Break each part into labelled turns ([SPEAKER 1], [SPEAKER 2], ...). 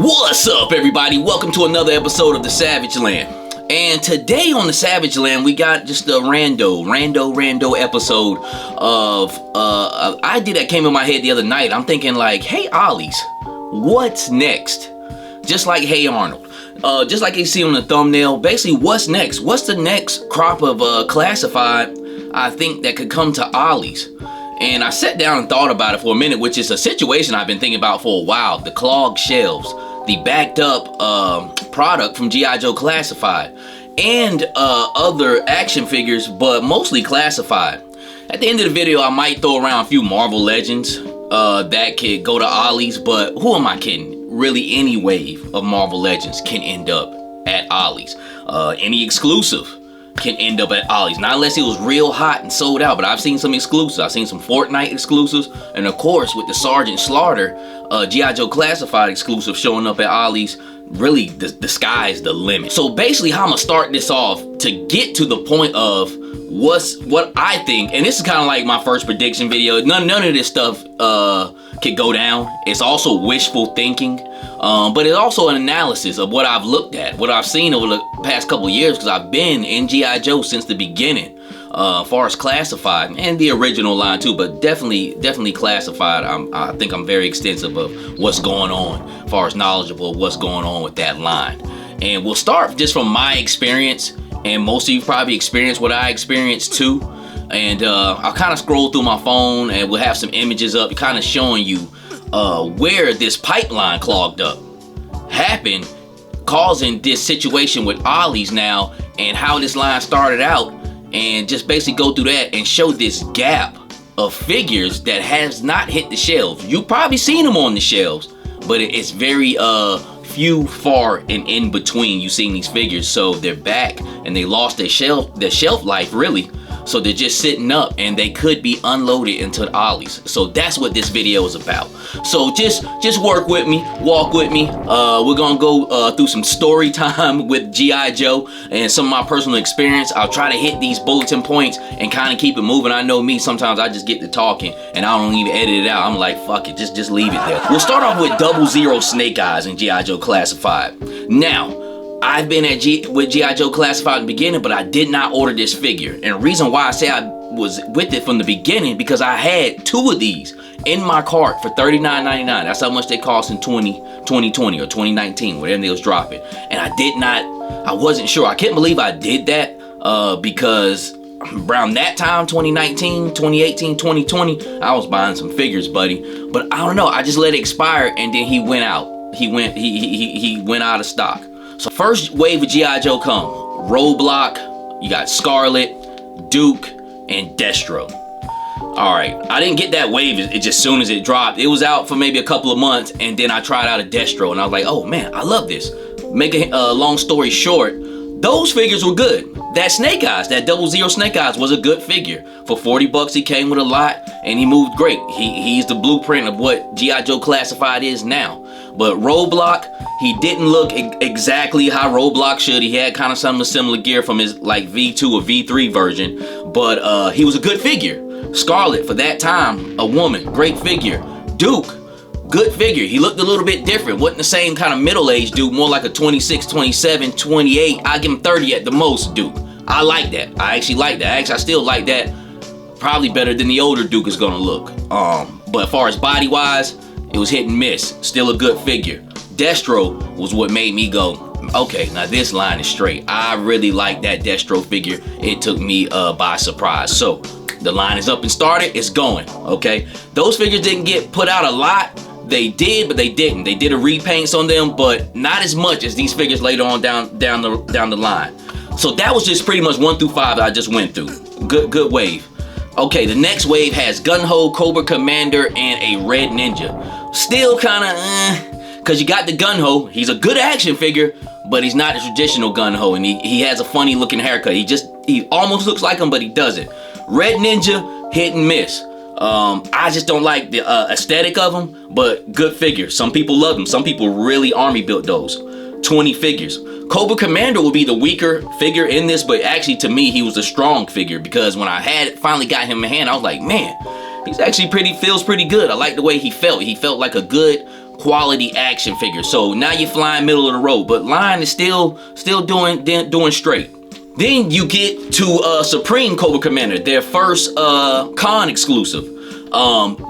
[SPEAKER 1] What's up, everybody? Welcome to another episode of the Savage Land. And today on the Savage Land, we got just a rando episode of an idea that came in my head the other night. I'm thinking like, hey, Ollie's, what's next? Just like Hey Arnold. Just like you see on the thumbnail, basically what's next? What's the next crop of classified I think that could come to Ollie's? And I sat down and thought about it for a minute, which is a situation I've been thinking about for a while. The clogged shelves, the backed up product from Gijoe Classified, and other action figures, but mostly classified. At the end of the video, I might throw around a few Marvel Legends that could go to Ollie's, but who am I kidding? Really, any wave of Marvel Legends can end up at Ollie's. Any exclusive can end up at Ollie's, not unless it was real hot and sold out, but I've seen some exclusives. I've seen some Fortnite exclusives, and of course with the Sergeant Slaughter Gijoe Classified exclusive showing up at Ollie's, really the sky's the limit. So basically how I'm gonna start this off to get to the point of what I think, and this is kind of like my first prediction video. None of this stuff could go down. It's also wishful thinking, but it's also an analysis of what I've looked at, what I've seen over the past couple of years, because I've been in G.I. Joe since the beginning, as far as classified and the original line too, but definitely classified. I think I'm very extensive of what's going on, as far as knowledgeable of what's going on with that line. And we'll start just from my experience, and most of you probably experienced what I experienced too. And I'll kind of scroll through my phone and we'll have some images up kind of showing you where this pipeline clogged up happened, causing this situation with Ollie's now, and how this line started out, and just basically go through that and show this gap of figures that has not hit the shelves. You've probably seen them on the shelves, but it's very few far and in between. You've seen these figures, so they're back and they lost their shelf life really. So they're just sitting up and they could be unloaded into Ollie's. So that's what this video is about. So just work with me, walk with me. We're gonna go through some story time with G.I. Joe and some of my personal experience. I'll try to hit these bulletin points and kind of keep it moving. I know me, sometimes I just get to talking and I don't even edit it out. I'm like, fuck it, just leave it there. We'll start off with 00 Snake Eyes in G.I. Joe Classified. Now, I've been with G.I. Joe Classified in the beginning, but I did not order this figure. And the reason why I say I was with it from the beginning, because I had two of these in my cart for $39.99. That's how much they cost in 2020 or 2019, whatever they was dropping. And I wasn't sure. I can't believe I did that because around that time, 2019, 2018, 2020, I was buying some figures, buddy. But I don't know, I just let it expire and then he went out. He went out of stock. So first wave of G.I. Joe come. Roadblock, you got Scarlet, Duke, and Destro. Alright, I didn't get that wave just as soon as it dropped. It was out for maybe a couple of months, and then I tried out a Destro, and I was like, oh man, I love this. Make a long story short, those figures were good. That Snake Eyes, that 00 Snake Eyes was a good figure. For 40 bucks, he came with a lot, and he moved great. He's the blueprint of what G.I. Joe Classified is now. But Roadblock, he didn't look exactly how Roadblock should. He had kind of some similar gear from his like V2 or V3 version, but he was a good figure. Scarlet, for that time, a woman, great figure. Duke, good figure. He looked a little bit different. Wasn't the same kind of middle-aged Duke, more like a 26, 27, 28. I give him 30 at the most Duke. I like that. I actually like that. I still like that. Probably better than the older Duke is gonna look. But as far as body-wise, it was hit and miss. Still a good figure. Destro was what made me go, okay, now this line is straight. I really like that Destro figure. It took me by surprise. So the line is up and started. It's going, okay? Those figures didn't get put out a lot. They did, but they didn't. They did a repaints on them, but not as much as these figures later on down the line. So that was just pretty much 1 through 5 that I just went through. Good wave. Okay, the next wave has Gun-Ho, Cobra Commander, and a Red Ninja. Still kind of because you got the Gun-Ho. He's a good action figure, but he's not a traditional Gun-Ho, and he has a funny looking haircut. He almost looks like him, but he doesn't. Red Ninja, hit and miss. I just don't like the aesthetic of him, but good figure. Some people love them. Some people really army built those. 20 figures. Cobra Commander will be the weaker figure in this, but actually to me he was a strong figure, because when I finally got him in hand, I was like, man, he's actually feels pretty good. I like the way he felt. He felt like a good quality action figure. So now you're flying middle of the road, but line is still doing straight. Then you get to Supreme Cobra Commander, their first con exclusive.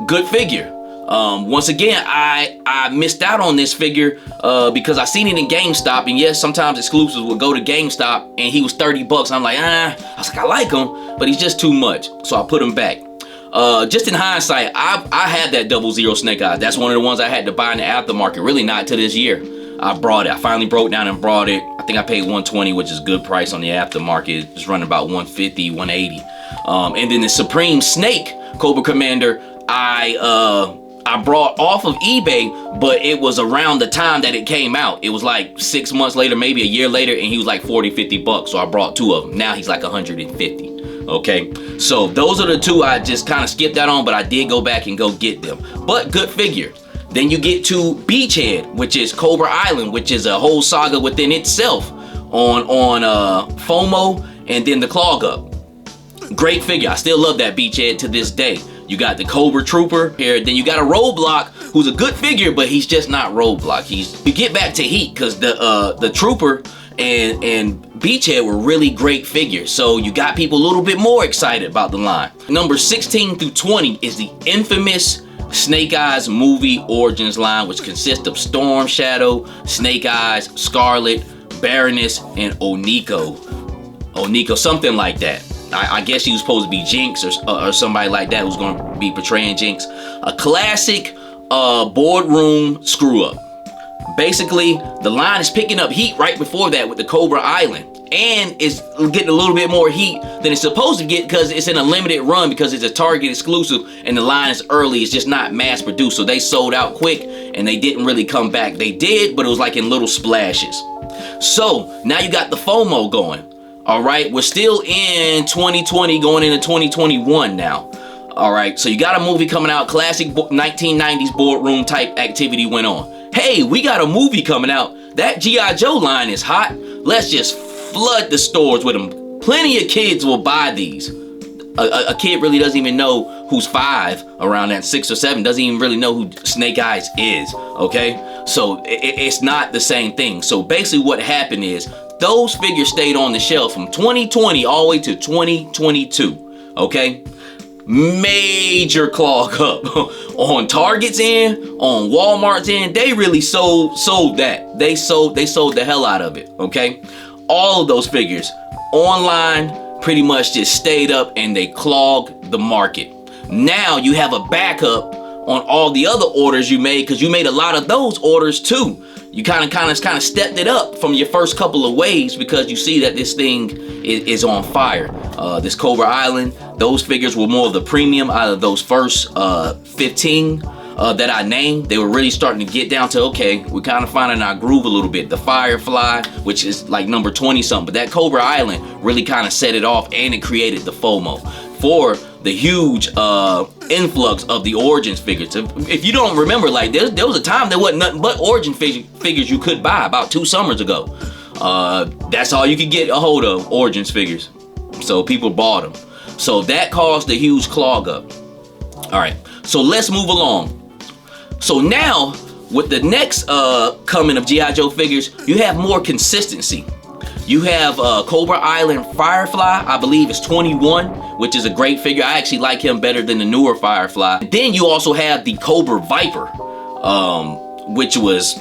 [SPEAKER 1] Good figure. Once again, I missed out on this figure because I seen it in GameStop, and yes, sometimes exclusives would go to GameStop, and he was $30. I'm like, I was like, I like him, but he's just too much, so I put him back. Just in hindsight, I had that 00 Snake Eyes. That's one of the ones I had to buy in the aftermarket. Really not to this year. I brought it. I finally broke down and brought it. I think I paid $120, which is good price on the aftermarket. It's running about $150, $180. And then the Supreme Snake Cobra Commander, I brought off of eBay, but it was around the time that it came out. It was like 6 months later, maybe a year later, and he was like $40, $50. So I brought two of them. Now he's like $150. Okay, so those are the two I just kind of skipped out on, but I did go back and go get them. But good figure. Then you get to Beachhead, which is Cobra Island, which is a whole saga within itself on FOMO and then the Clog Up. Great figure. I still love that Beachhead to this day. You got the Cobra Trooper here. Then you got a Roadblock, who's a good figure, but he's just not Roadblock. You get back to Heat because the Trooper and Beachhead were really great figures. So you got people a little bit more excited about the line. Number 16 through 20 is the infamous Snake Eyes movie Origins line, which consists of Storm Shadow, Snake Eyes, Scarlet, Baroness, and Oniko, something like that. I guess he was supposed to be Jinx or somebody like that who's going to be portraying Jinx. A classic boardroom screw up. Basically, the line is picking up heat right before that with the Cobra Island, and it's getting a little bit more heat than it's supposed to get because it's in a limited run because it's a Target exclusive and the line is early. It's just not mass produced, so they sold out quick and they didn't really come back. They did, but it was like in little splashes. So now you got the FOMO going. All right, we're still in 2020 going into 2021 now. All right, so you got a movie coming out, classic 1990s boardroom type activity went on. Hey, we got a movie coming out. That G.I. Joe line is hot. Let's just flood the stores with them. Plenty of kids will buy these. A kid really doesn't even know who's 5 around that 6 or 7, doesn't even really know who Snake Eyes is, okay? So it's not the same thing. So basically what happened is those figures stayed on the shelf from 2020 all the way to 2022, okay? Major clog up on Target's end, on Walmart's end. They really sold that. They sold the hell out of it, okay? All of those figures online pretty much just stayed up and they clogged the market. Now you have a backup on all the other orders you made because you made a lot of those orders too. You kind of stepped it up from your first couple of waves because you see that this thing is on fire. This Cobra Island, those figures were more of the premium out of those first 15 that I named. They were really starting to get down to, okay, we're kind of finding our groove a little bit. The Firefly, which is like number 20 something, but that Cobra Island really kind of set it off and it created the FOMO for the huge influx of the Origins figures. If you don't remember, like there was a time there wasn't nothing but Origin figures you could buy about 2 summers ago. That's all you could get a hold of, Origins figures. So people bought them. So that caused a huge clog up. All right, so let's move along. So now with the next coming of G.I. Joe figures, you have more consistency. You have Cobra Island Firefly, I believe it's 21, which is a great figure. I actually like him better than the newer Firefly. And then you also have the Cobra Viper, which was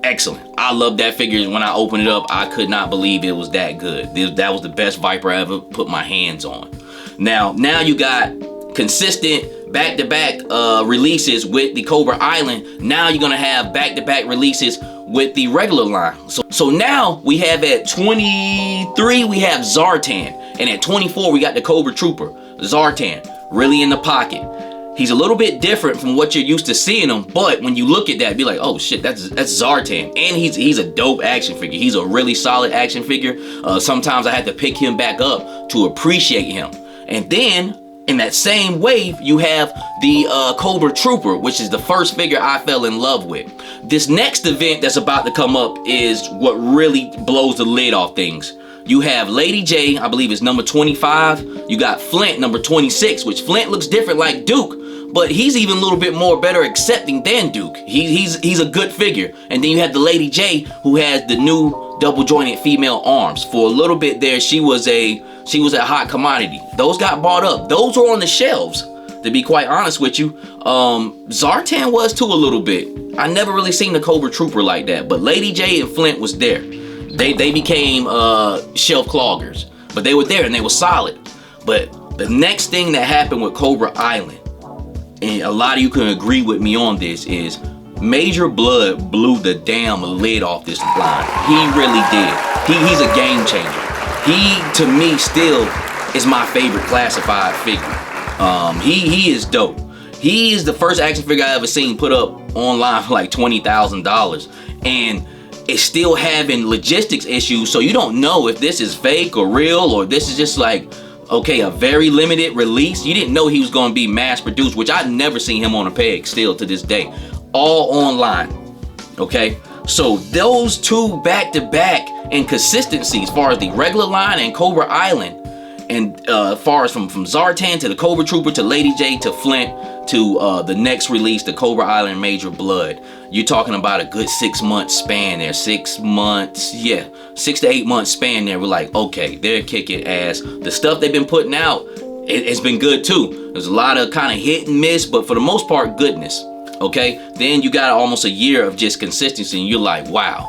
[SPEAKER 1] excellent. I love that figure. When I opened it up, I could not believe it was that good. That was the best Viper I ever put my hands on. Now you got consistent back-to-back releases with the Cobra Island. Now you're gonna have back-to-back releases with the regular line. So now we have at 23 we have Zartan, and at 24 we got the Cobra Trooper. Zartan, really in the pocket. He's a little bit different from what you're used to seeing him, but when you look at that, be like, oh shit, that's Zartan. And he's a dope action figure. He's a really solid action figure. Sometimes I had to pick him back up to appreciate him. And then in that same wave, you have the Cobra Trooper, which is the first figure I fell in love with. This next event that's about to come up is what really blows the lid off things. You have Lady J, I believe it's number 25. You got Flint, number 26, which Flint looks different like Duke, but he's even a little bit more better accepting than Duke. He's a good figure. And then you have the Lady J, who has the new double jointed female arms. For a little bit there, she was a hot commodity. Those got bought up. Those were on the shelves, to be quite honest with you. Zartan was too a little bit. I never really seen the Cobra Trooper like that, but Lady J and Flint was there. They became shelf cloggers, but they were there and they were solid. But the next thing that happened with Cobra Island, and a lot of you can agree with me on this, is Major Blood blew the damn lid off this line. He really did. He's a game changer. He, to me, still is my favorite classified figure. He is dope. He is the first action figure I ever seen put up online for like $20,000, and it's still having logistics issues, so you don't know if this is fake or real, or this is just like, okay, a very limited release. You didn't know he was going to be mass produced, which I've never seen him on a peg still to this day. All online, okay? So those two back-to-back in consistency as far as the regular line and Cobra Island, and as far as from Zartan to the Cobra Trooper to Lady J to Flint to the next release, the Cobra Island Major Blood, you're talking about a good 6 month span there. 6 months, yeah, 6 to 8 months span there. We're like, okay, they're kicking ass. The stuff they've been putting out, it's been good too. There's a lot of kind of hit and miss, but for the most part, goodness. Okay, then you got almost a year of just consistency, and you're like, wow,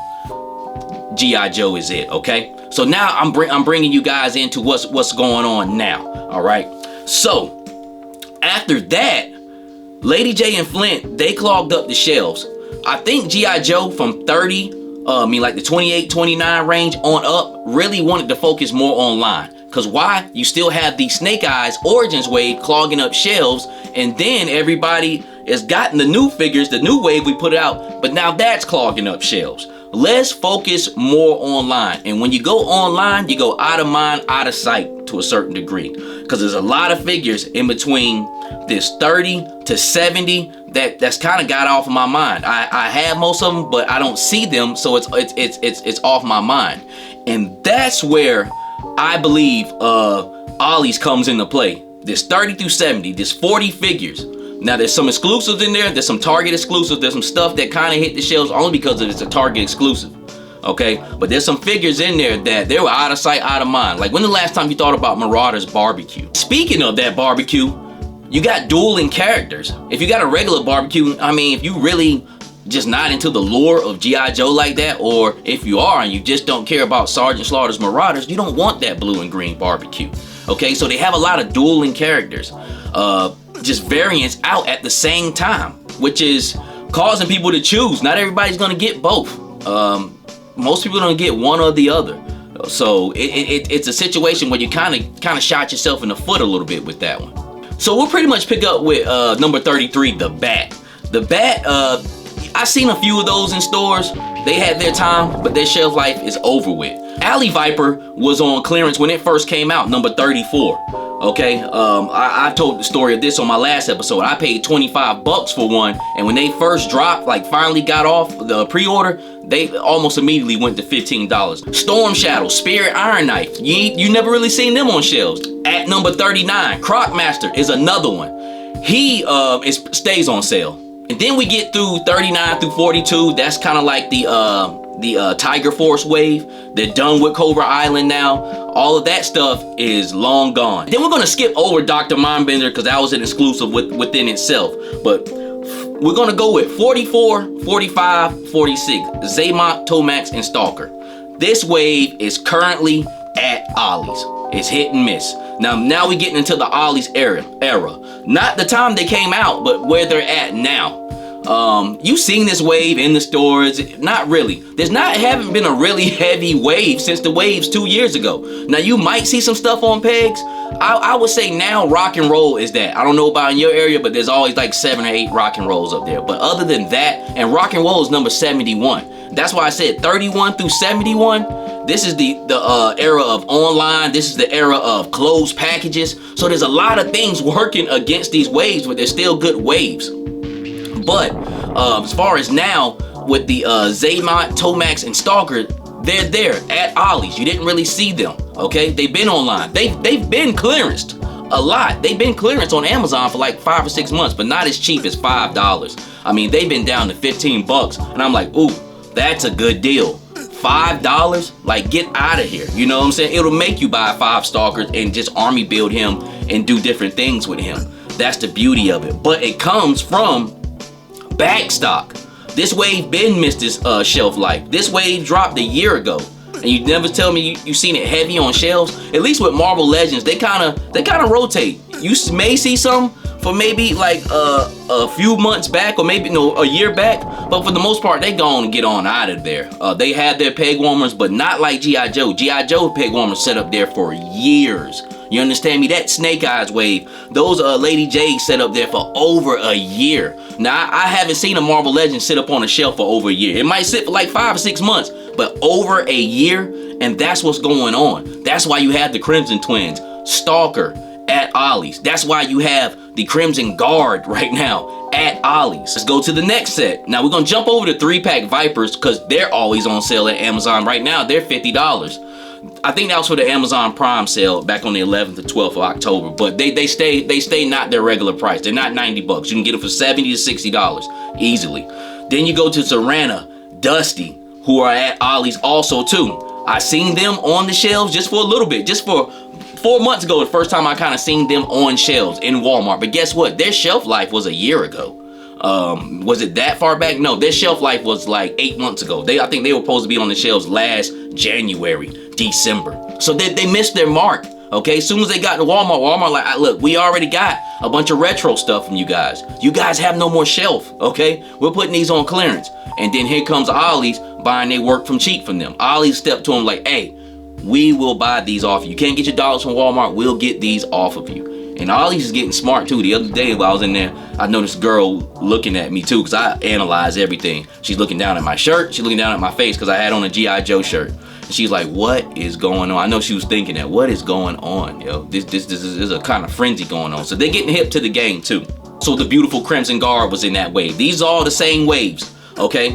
[SPEAKER 1] G.I. Joe is it. Okay, so now I'm bringing you guys into what's going on now. All right, so after that, Lady J and Flint, they clogged up the shelves. I think G.I. Joe from 30, like the 28, 29 range on up, really wanted to focus more online. Because why? You still have the Snake Eyes Origins wave clogging up shelves, and then everybody has gotten the new figures, the new wave we put out, but now that's clogging up shelves. Let's focus more online. And when you go online, you go out of mind, out of sight to a certain degree. Because there's a lot of figures in between this 30 to 70 that's kind of got off of my mind. I have most of them, but I don't see them, so it's off my mind. And that's where I believe Ollie's comes into play. This 30 through 70, this 40 figures. Now there's some exclusives in there, there's some Target exclusives, there's some stuff that kind of hit the shelves only because it's a Target exclusive. Okay, but there's some figures in there that they were out of sight, out of mind. Like, when the last time you thought about Marauders Barbecue? Speaking of that barbecue, you got dueling characters. If you got a regular barbecue, I mean, if you really just not into the lore of G.I. Joe like that, or if you are and you just don't care about Sergeant Slaughter's Marauders, you don't want that blue and green barbecue. Okay, so they have a lot of dueling characters, just variants out at the same time, which is causing people to choose. Not everybody's gonna get both. Most people don't get one or the other. So it's a situation where you kind of shot yourself in the foot a little bit with that one. So we'll pretty much pick up with number 33, the Bat. The Bat, I seen a few of those in stores. They had their time, but their shelf life is over with. Alley Viper was on clearance when it first came out, number 34. Okay, I told the story of this on my last episode. I paid $25 for one, and when they first dropped, like finally got off the pre-order, they almost immediately went to $15. Storm Shadow, Spirit Iron Knife, you never really seen them on shelves. At number 39, Crocmaster is another one. He stays on sale. And then we get through 39 through 42. That's kind of like the Tiger Force wave. They're done with Cobra Island now. All of that stuff is long gone. Then we're gonna skip over Dr. Mindbender because that was an exclusive within itself. But we're gonna go with 44, 45, 46. Zaymont, Tomax, and Stalker. This wave is currently at Ollie's. It's hit and miss. Now we're getting into the Ollie's era. Not the time they came out, but where they're at now. You've seen this wave in the stores. Not really. Haven't been a really heavy wave since the waves 2 years ago. Now you might see some stuff on pegs. I would say now rock and roll is that. I don't know about in your area, but there's always like 7 or 8 rock and rolls up there. But other than that, and rock and roll is number 71. That's why I said 31 through 71. This is the era of online. This is the era of closed packages. So there's a lot of things working against these waves, but they're still good waves. But as far as now, with the Zaymont, Tomax, and Stalker, they're there at Ollie's. You didn't really see them, okay? They've been online. They've been clearanced a lot. They've been clearance on Amazon for like 5 or 6 months, but not as cheap as $5. I mean, they've been down to 15 bucks, and I'm like, ooh, that's a good deal. $5? Like, get out of here. You know what I'm saying? It'll make you buy 5 stalkers and just army build him and do different things with him. That's the beauty of it. But it comes from bag stock. This wave been missed its shelf life. This wave dropped a year ago, and you never tell me you seen it heavy on shelves. At least with Marvel Legends, they kind of rotate. You may see some for maybe like a few months back, or maybe a year back, but for the most part, they gonna get on out of there. They have their peg warmers, but not like G.I. Joe. G.I. Joe peg warmers set up there for years. You understand me? That Snake Eyes wave, those Lady J's set up there for over a year. Now, I haven't seen a Marvel Legend sit up on a shelf for over a year. It might sit for like 5 or 6 months, but over a year, and that's what's going on. That's why you have the Crimson Twins, Stalker at Ollie's. That's why you have the Crimson Guard right now at Ollie's. Let's go to the next set. Now, we're going to jump over to 3-pack Vipers because they're always on sale at Amazon right now. They're $50. I think that was for the Amazon Prime sale back on the 11th or 12th of October, but they stay not their regular price. They're not 90 bucks. You can get them for $70 to $60 easily. Then you go to Zorana, Dusty, who are at Ollie's also too. I seen them on the shelves just for a little bit, just for 4 months ago, the first time I kind of seen them on shelves in Walmart. But guess what? Their shelf life was a year ago. Was it that far back? No, their shelf life was like 8 months ago. I think they were supposed to be on the shelves last January, December. So they missed their mark. Okay, as soon as they got to Walmart like, look, we already got a bunch of retro stuff from you guys. You guys have no more shelf, okay? We're putting these on clearance. And then here comes Ollie's buying their work from cheap from them. Ollie's stepped to them like, hey, we will buy these off you. You can't get your dollars from Walmart, we'll get these off of you. And Ollie's is getting smart too. The other day while I was in there, I noticed a girl looking at me too, because I analyze everything. She's looking down at my shirt, she's looking down at my face because I had on a G.I. Joe shirt. And she's like, what is going on? I know she was thinking that, what is going on? Yo, this is a kind of frenzy going on. So they're getting hip to the game too. So the beautiful Crimson Guard was in that wave. These are all the same waves, okay?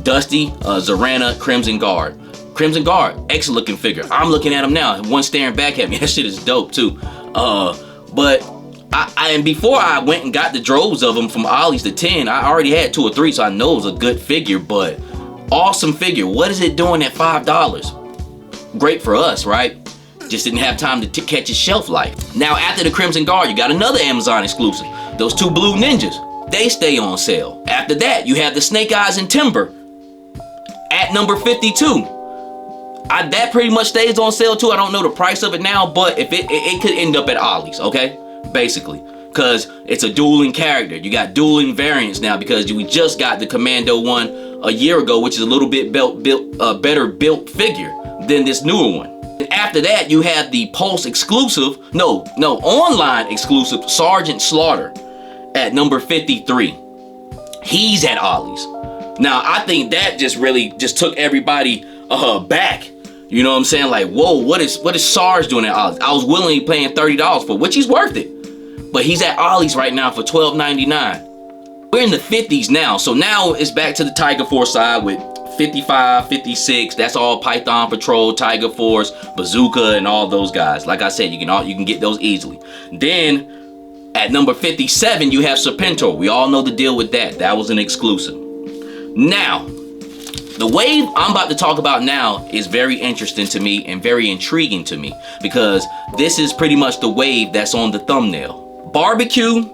[SPEAKER 1] Dusty, Zorana, Crimson Guard. Crimson Guard, excellent looking figure. I'm looking at him now, one staring back at me. That shit is dope too. But and before I went and got the droves of them from Ollie's to 10, I already had 2 or 3, so I know it was a good figure, but awesome figure. What is it doing at $5? Great for us, right? Just didn't have time to catch its shelf life. Now, after the Crimson Guard, you got another Amazon exclusive. Those 2 blue ninjas, they stay on sale. After that, you have the Snake Eyes and Timber at number 52. That pretty much stays on sale too. I don't know the price of it now, but if it could end up at Ollie's, okay? Basically, because it's a dueling character. You got dueling variants now because we just got the Commando one a year ago, which is a little bit better built figure than this newer one. And after that, you have the Pulse exclusive, online exclusive Sergeant Slaughter at number 53. He's at Ollie's. Now, I think that just took everybody back. You know what I'm saying? Like, whoa, what is Sarge doing at Ollie's? I was willingly paying $30 for, which he's worth it. But he's at Ollie's right now for $12.99. We're in the 50s now, so now it's back to the Tiger Force side with 55, 56. That's all Python Patrol, Tiger Force, Bazooka, and all those guys. Like I said, you can get those easily. Then at number 57, you have Serpentor. We all know the deal with that. That was an exclusive. Now, the wave I'm about to talk about now is very interesting to me and very intriguing to me because this is pretty much the wave that's on the thumbnail. Barbecue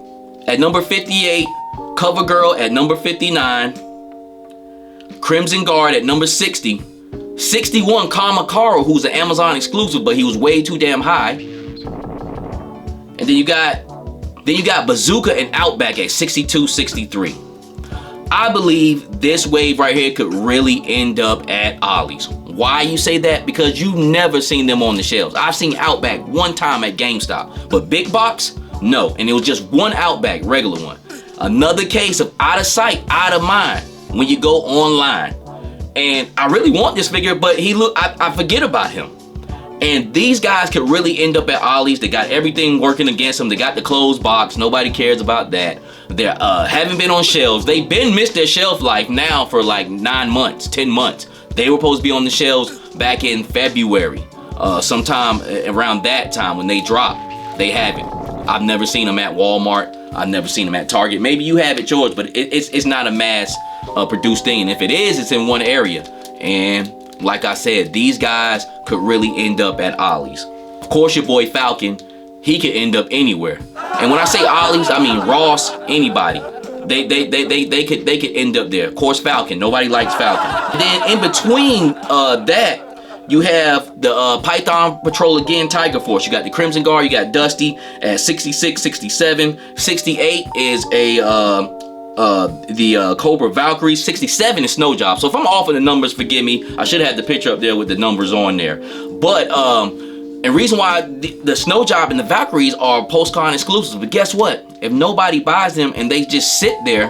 [SPEAKER 1] at number 58, CoverGirl at number 59, Crimson Guard at number 60, 61 Kamakaro, who's an Amazon exclusive, but he was way too damn high. And then you got Bazooka and Outback at 62, 63. I believe this wave right here could really end up at Ollie's. Why you say that? Because you've never seen them on the shelves. I've seen Outback one time at GameStop, but big box, no. And it was just one Outback, regular one. Another case of out of sight, out of mind when you go online. And I really want this figure, but I forget about him. And these guys could really end up at Ollie's. They got everything working against them. They got the closed box. Nobody cares about that. They haven't been on shelves. They've been missed their shelf life now for like 9 months, 10 months. They were supposed to be on the shelves back in February, sometime around that time when they dropped. They have it. I've never seen them at Walmart. I've never seen them at Target. Maybe you have it yours, but it's not a mass produced thing. And if it is, it's in one area. And like I said, these guys could really end up at Ollie's. Of course, your boy Falcon, he could end up anywhere. And when I say Ollie's, I mean Ross, anybody. They could end up there. Of course, Falcon. Nobody likes Falcon. And then in between that, you have the Python Patrol again, Tiger Force. You got the Crimson Guard. You got Dusty at 66, 67. 68 is the Cobra Valkyrie. 67 is Snow Job. So if I'm off of the numbers, forgive me. I should have the picture up there with the numbers on there. But and reason why the Snow Job and the Valkyries are post-con exclusives. But guess what? If nobody buys them and they just sit there,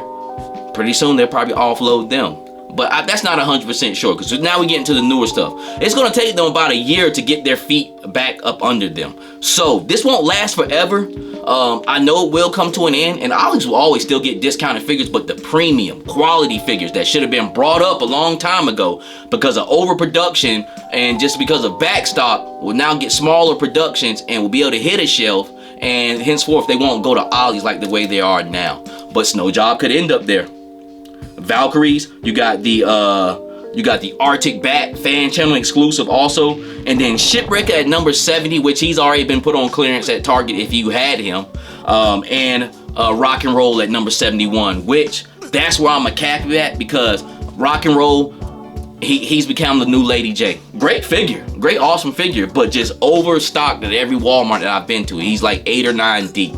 [SPEAKER 1] pretty soon they'll probably offload them. But that's not 100% sure, because now we get into the newer stuff. It's going to take them about a year to get their feet back up under them. So this won't last forever. I know it will come to an end, and Ollie's will always still get discounted figures, but the premium quality figures that should have been brought up a long time ago because of overproduction and just because of backstock will now get smaller productions and will be able to hit a shelf, and henceforth they won't go to Ollie's like the way they are now. But Snow Job could end up there. Valkyries, you got the Arctic Bat fan channel exclusive also, and then Shipwrecker at number 70, which he's already been put on clearance at Target if you had him, and Rock and Roll at number 71, which that's where I'm a cap you at, because Rock and Roll, he's become the new Lady J. Great figure, great awesome figure, but just overstocked at every Walmart that I've been to. He's like 8 or 9 deep.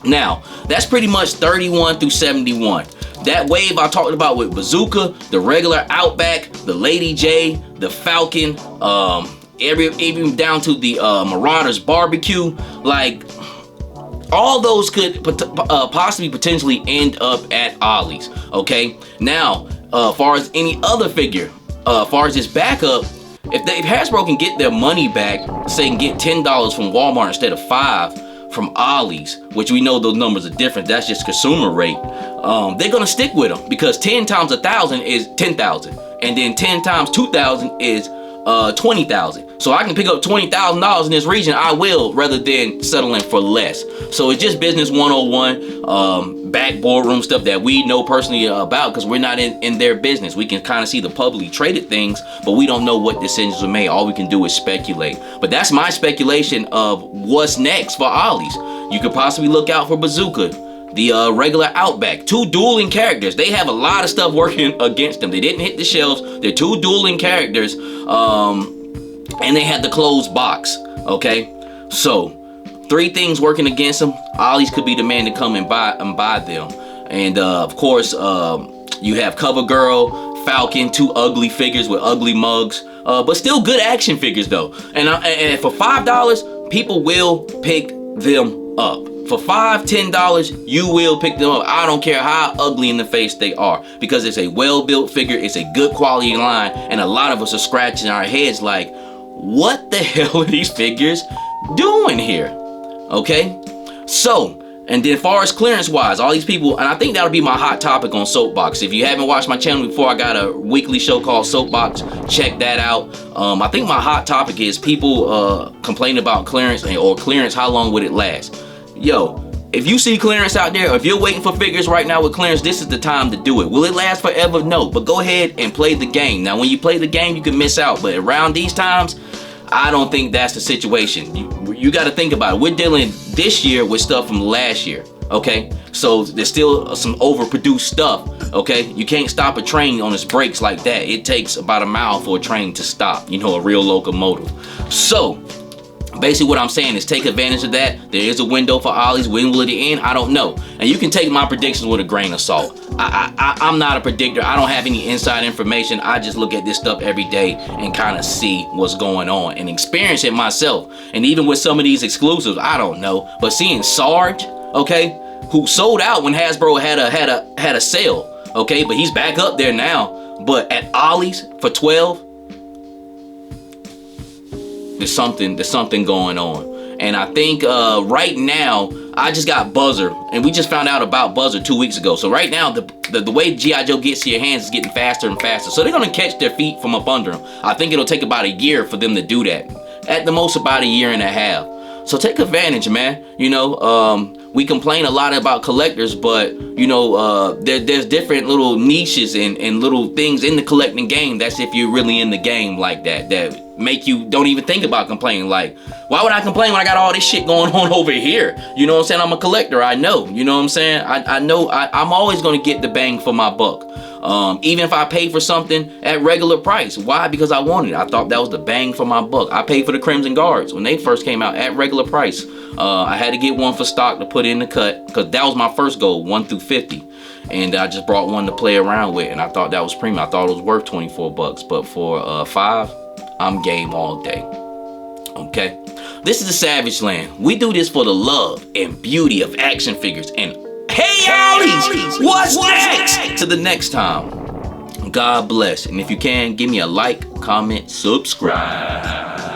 [SPEAKER 1] Now that's pretty much 31 through 71. That wave I talked about with Bazooka, the regular Outback, the Lady J, the Falcon, even down to the Marauders Barbecue, like all those could possibly potentially end up at Ollie's. Okay, now far as any other figure, far as this backup, if Hasbro can get their money back, say and get $10 from Walmart instead of $5 from Ollie's, which we know those numbers are different, that's just consumer rate, they're gonna stick with them, because 10 times 1,000 is 10,000, and then 10 times 2,000 is 20,000. So I can pick up $20,000 in this region, I will, rather than settling for less. So it's just business 101, back boardroom stuff that we know personally about, because we're not in their business. We can kind of see the publicly traded things, but we don't know what decisions are made. All we can do is speculate. But that's my speculation of what's next for Ollie's. You could possibly look out for Bazooka, the regular Outback, 2 dueling characters. They have a lot of stuff working against them. They didn't hit the shelves. They're 2 dueling characters, and they had the closed box. Okay, so 3 things working against them. Ollie's could be the man to come and buy them. And of course, you have Cover Girl, Falcon, 2 ugly figures with ugly mugs, but still good action figures though. And for $5, people will pick them up. For $5, $10, you will pick them up. I don't care how ugly in the face they are, because it's a well-built figure, it's a good quality line, and a lot of us are scratching our heads like, what the hell are these figures doing here? Okay, so, and then as far as clearance wise, all these people, and I think that'll be my hot topic on Soapbox. If you haven't watched my channel before, I got a weekly show called Soapbox. Check that out. I think my hot topic is people complaining about clearance, or clearance, how long would it last? Yo, if you see clearance out there, or if you're waiting for figures right now with clearance, this is the time to do it. Will it last forever? No, but go ahead and play the game. Now, when you play the game, you can miss out, but around these times, I don't think that's the situation. You got to think about it. We're dealing this year with stuff from last year, okay? So there's still some overproduced stuff, okay? You can't stop a train on its brakes like that. It takes about a mile for a train to stop, you know, a real locomotive. So basically what I'm saying is take advantage of that. There is a window for Ollie's. When will it end? I don't know. And you can take my predictions with a grain of salt. I'm not a predictor. I don't have any inside information. I just look at this stuff every day and kind of see what's going on and experience it myself. And even with some of these exclusives, I don't know. But seeing Sarge, okay, who sold out when Hasbro had a sale, okay, but he's back up there now. But at Ollie's for 12, there's something going on. And I think right now, I just got Buzzer, and we just found out about Buzzer 2 weeks ago. So right now, the way G.I. Joe gets to your hands is getting faster and faster. So they're gonna catch their feet from up under them. I think it'll take about a year for them to do that. At the most, about a year and a half. So take advantage, man. You know, we complain a lot about collectors, but you know, there's different little niches and little things in the collecting game. That's if you're really in the game like that make you don't even think about complaining. Like, why would I complain when I got all this shit going on over here? You know what I'm saying? I'm a collector. I know. You know what I'm saying? I know I'm always gonna get the bang for my buck. Even if I pay for something at regular price. Why? Because I wanted it. I thought that was the bang for my buck. I paid for the Crimson Guards when they first came out at regular price. I had to get one for stock to put in the cut because that was my first goal, 1 through 50. And I just brought one to play around with, and I thought that was premium. I thought it was worth 24 bucks, but for 5, I'm game all day. Okay? This is the Savage Land. We do this for the love and beauty of action figures. And hey, Ollie'S, what's next? To the next time. God bless. And if you can, give me a like, comment, subscribe.